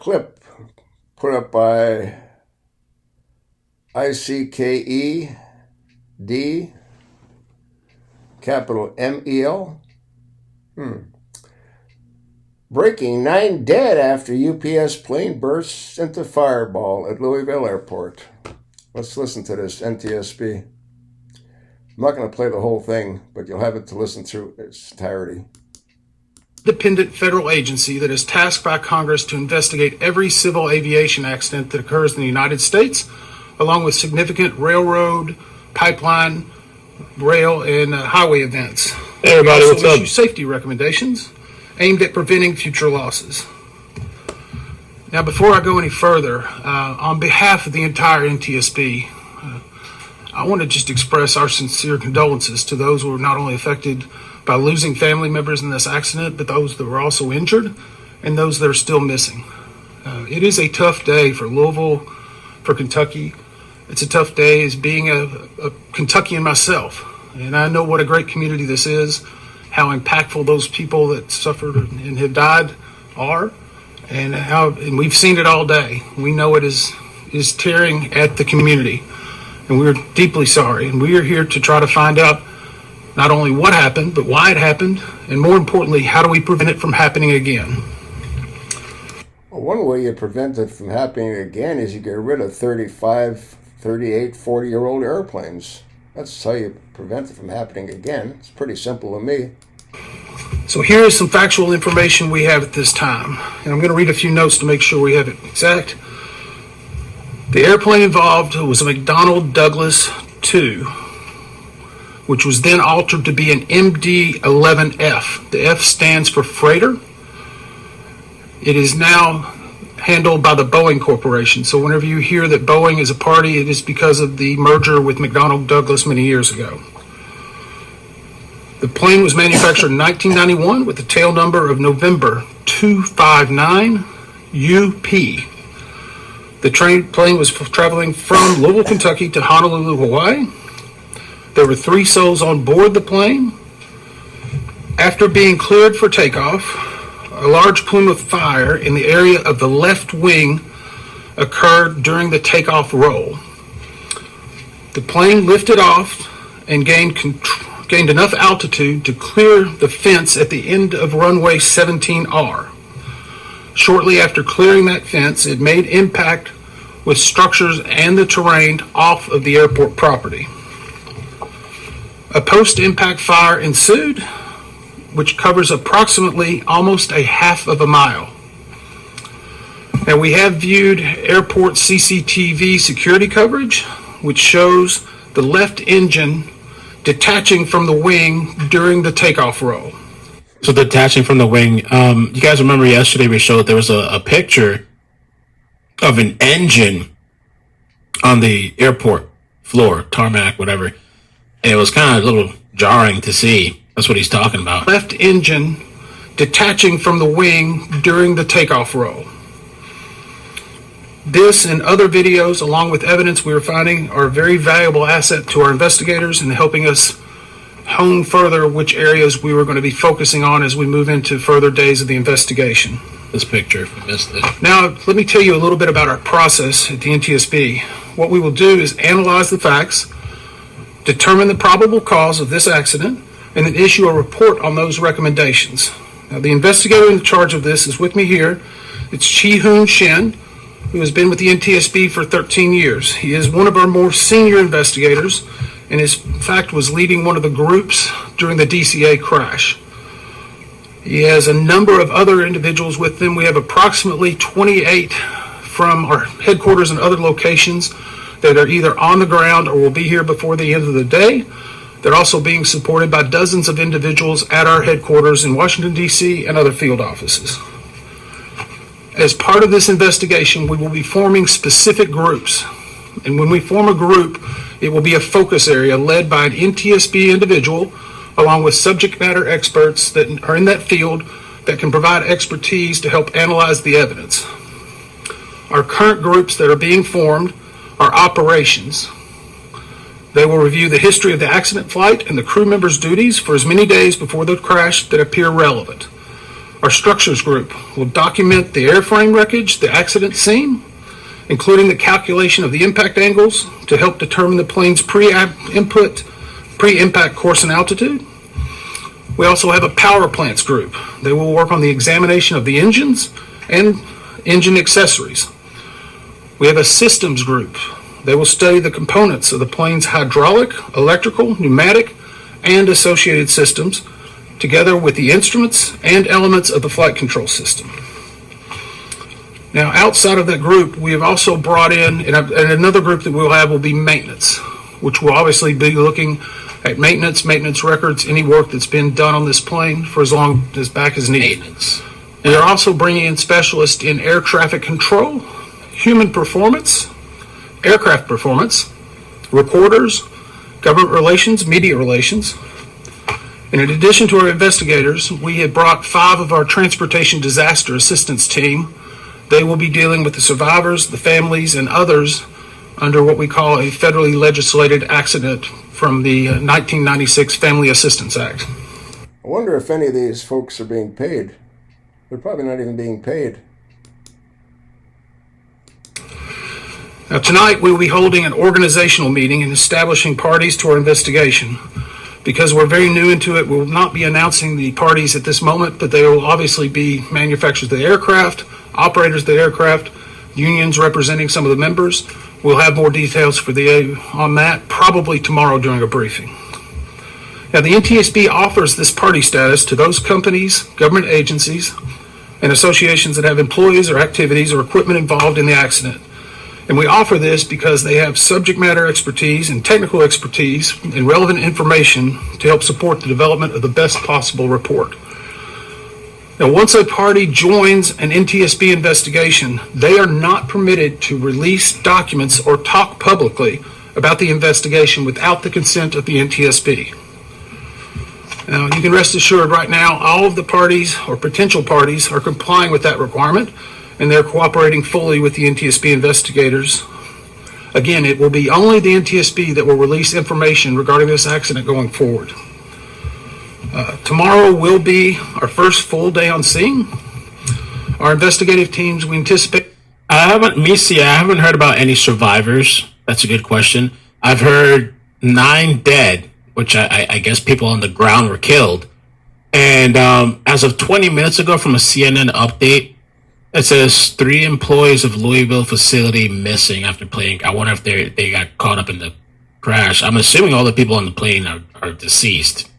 clip put up by ICKED, capital MEL. Breaking, 9 dead after UPS plane bursts into fireball at Louisville Airport. Let's listen to this, NTSB. I'm not going to play the whole thing, but you'll have it to listen through its entirety. Independent federal agency that is tasked by Congress to investigate every civil aviation accident that occurs in the United States, along with significant railroad, pipeline, rail, and highway events. Hey everybody, what's up? Issue safety recommendations aimed at preventing future losses. Now, before I go any further, on behalf of the entire NTSB, I want to just express our sincere condolences to those who were not only affected by losing family members in this accident, but those that were also injured and those that are still missing. It is a tough day for Louisville, for Kentucky. It's a tough day as being a Kentuckian myself. And I know what a great community this is, how impactful those people that suffered and have died are, and we've seen it all day. We know it is tearing at the community, and we're deeply sorry. And we are here to try to find out not only what happened, but why it happened, and more importantly, how do we prevent it from happening again? Well, one way you prevent it from happening again is you get rid of 35, 38, 40-year-old airplanes. That's how you prevent it from happening again. It's pretty simple to me. So here is some factual information we have at this time. And I'm going to read a few notes to make sure we have it exact. The airplane involved was a McDonnell Douglas II, which was then altered to be an MD-11F. The F stands for freighter. It is now handled by the Boeing Corporation. So whenever you hear that Boeing is a party, it is because of the merger with McDonnell Douglas many years ago. The plane was manufactured in 1991 with the tail number of November 259 UP. The plane was traveling from Louisville, Kentucky to Honolulu, Hawaii. There were 3 souls on board the plane. After being cleared for takeoff, a large plume of fire in the area of the left wing occurred during the takeoff roll. The plane lifted off and gained enough altitude to clear the fence at the end of runway 17R. Shortly after clearing that fence, it made impact with structures and the terrain off of the airport property. A post-impact fire ensued, which covers approximately almost a half of a mile. Now, we have viewed airport CCTV security coverage, which shows the left engine detaching from the wing during the takeoff roll. So detaching from the wing, you guys remember yesterday we showed there was a picture of an engine on the airport floor, tarmac, whatever. And it was kind of a little jarring to see. That's what he's talking about. Left engine detaching from the wing during the takeoff roll. This and other videos, along with evidence we are finding, are a very valuable asset to our investigators in helping us hone further which areas we were going to be focusing on as we move into further days of the investigation. This picture, if you missed it. Now, let me tell you a little bit about our process at the NTSB. What we will do is analyze the facts, determine the probable cause of this accident, and then issue a report on those recommendations. Now, the investigator in charge of this is with me here. It's Chi-Hoon Shin, who has been with the NTSB for 13 years. He is one of our more senior investigators, and in fact was leading one of the groups during the DCA crash. He has a number of other individuals with them. We have approximately 28 from our headquarters and other locations that are either on the ground or will be here before the end of the day. They're also being supported by dozens of individuals at our headquarters in Washington, D.C. and other field offices. As part of this investigation, we will be forming specific groups. And when we form a group, it will be a focus area led by an NTSB individual, along with subject matter experts that are in that field that can provide expertise to help analyze the evidence. Our current groups that are being formed are operations. They will review the history of the accident flight and the crew members' duties for as many days before the crash that appear relevant. Our structures group will document the airframe wreckage, the accident scene, including the calculation of the impact angles to help determine the plane's pre-impact course and altitude. We also have a power plants group. They will work on the examination of the engines and engine accessories. We have a systems group. They will study the components of the plane's hydraulic, electrical, pneumatic, and associated systems, together with the instruments and elements of the flight control system. Now, outside of that group, we have also brought in, and another group that we'll have will be maintenance, which will obviously be looking at maintenance records, any work that's been done on this plane for as long as back as needed. Maintenance. We are also bringing in specialists in air traffic control, human performance, aircraft performance, recorders, government relations, media relations. And in addition to our investigators, we have brought 5 of our transportation disaster assistance team. They will be dealing with the survivors, the families, and others under what we call a federally legislated accident from the 1996 Family Assistance Act. I wonder if any of these folks are being paid. They're probably not even being paid. Now, tonight we will be holding an organizational meeting and establishing parties to our investigation. Because we're very new into it, we will not be announcing the parties at this moment, but they will obviously be manufacturers of the aircraft, operators of the aircraft, unions representing some of the members. We'll have more details on that probably tomorrow during a briefing. Now, the NTSB offers this party status to those companies, government agencies, and associations that have employees or activities or equipment involved in the accident. And we offer this because they have subject matter expertise and technical expertise and relevant information to help support the development of the best possible report. Now, once a party joins an NTSB investigation, they are not permitted to release documents or talk publicly about the investigation without the consent of the NTSB. Now, you can rest assured right now, all of the parties or potential parties are complying with that requirement, and they're cooperating fully with the NTSB investigators. Again, it will be only the NTSB that will release information regarding this accident going forward. Tomorrow will be our first full day on scene. Our investigative teams, we anticipate... I haven't heard about any survivors. That's a good question. I've heard 9 dead, which I guess people on the ground were killed. And as of 20 minutes ago from a CNN update, it says 3 employees of Louisville facility missing after plane. I wonder if they got caught up in the crash. I'm assuming all the people on the plane are deceased.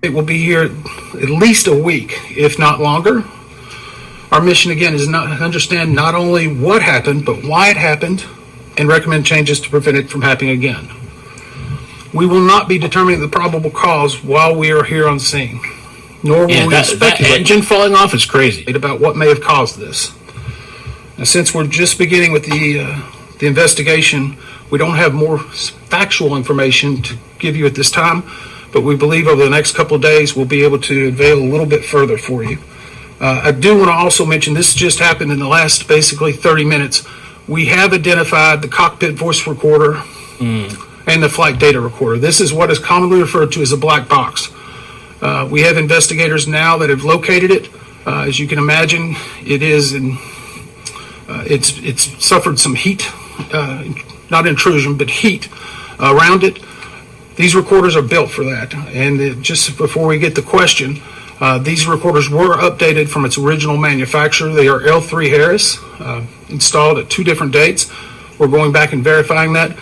It will be here at least a week, if not longer. Our mission, again, is not to understand not only what happened, but why it happened, and recommend changes to prevent it from happening again. We will not be determining the probable cause while we are here on scene, nor will we speculate. That engine falling off is crazy. About what may have caused this. Now, since we're just beginning with the investigation, we don't have more factual information to give you at this time, but we believe over the next couple of days we'll be able to unveil a little bit further for you. I do want to also mention this just happened in the last basically 30 minutes. We have identified the cockpit voice recorder and the flight data recorder. This is what is commonly referred to as a black box. We have investigators now that have located it. As you can imagine, it's suffered some heat, not intrusion, but heat around it. These recorders are built for that. And just before we get the question, these recorders were updated from its original manufacturer. They are L3 Harris, installed at 2 different dates. We're going back and verifying that.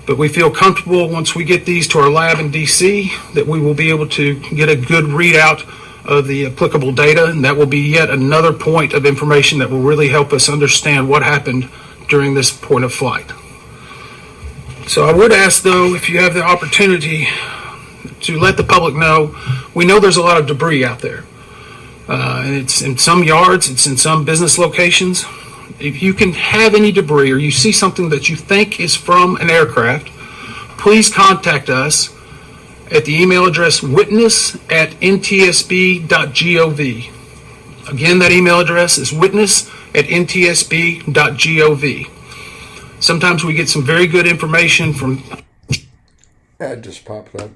But we feel comfortable once we get these to our lab in DC that we will be able to get a good readout of the applicable data. And that will be yet another point of information that will really help us understand what happened during this point of flight. So I would ask, though, if you have the opportunity to let the public know, we know there's a lot of debris out there. And it's in some yards, it's in some business locations. If you can have any debris or you see something that you think is from an aircraft, please contact us at the email address witness@ntsb.gov. Again, that email address is witness@ntsb.gov. Sometimes we get some very good information from... That just popped up.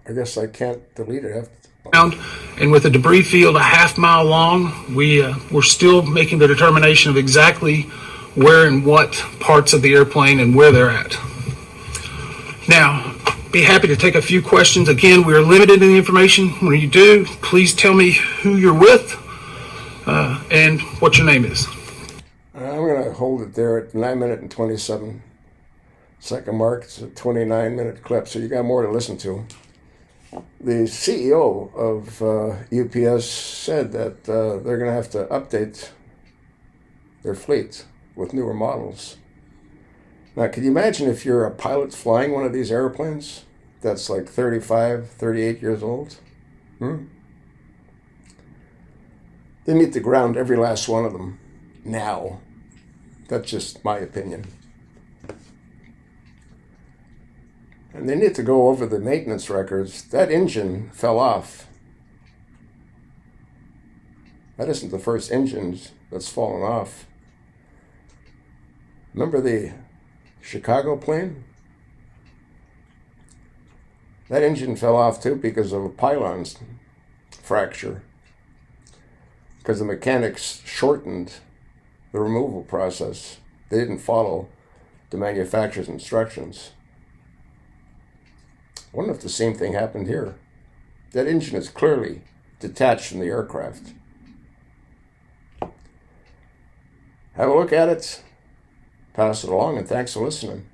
I guess I can't delete it. And with a debris field a half-mile long, we're still making the determination of exactly where and what parts of the airplane and where they're at. Now, be happy to take a few questions. Again, we are limited in the information. When you do, please tell me who you're with and what your name is. I'm going to hold it there at 9 minute and 27 second mark. It's a 29-minute clip, so you got more to listen to. The CEO of UPS said that they're going to have to update their fleet with newer models. Now, can you imagine if you're a pilot flying one of these airplanes that's like 35, 38 years old? They need to ground every last one of them now. That's just my opinion. And they need to go over the maintenance records. That engine fell off. That isn't the first engine that's fallen off. Remember the Chicago plane? That engine fell off too because of a pylon fracture. Because the mechanics shortened the removal process. They didn't follow the manufacturer's instructions. I wonder if the same thing happened here. That engine is clearly detached from the aircraft. Have a look at it, pass it along, and thanks for listening.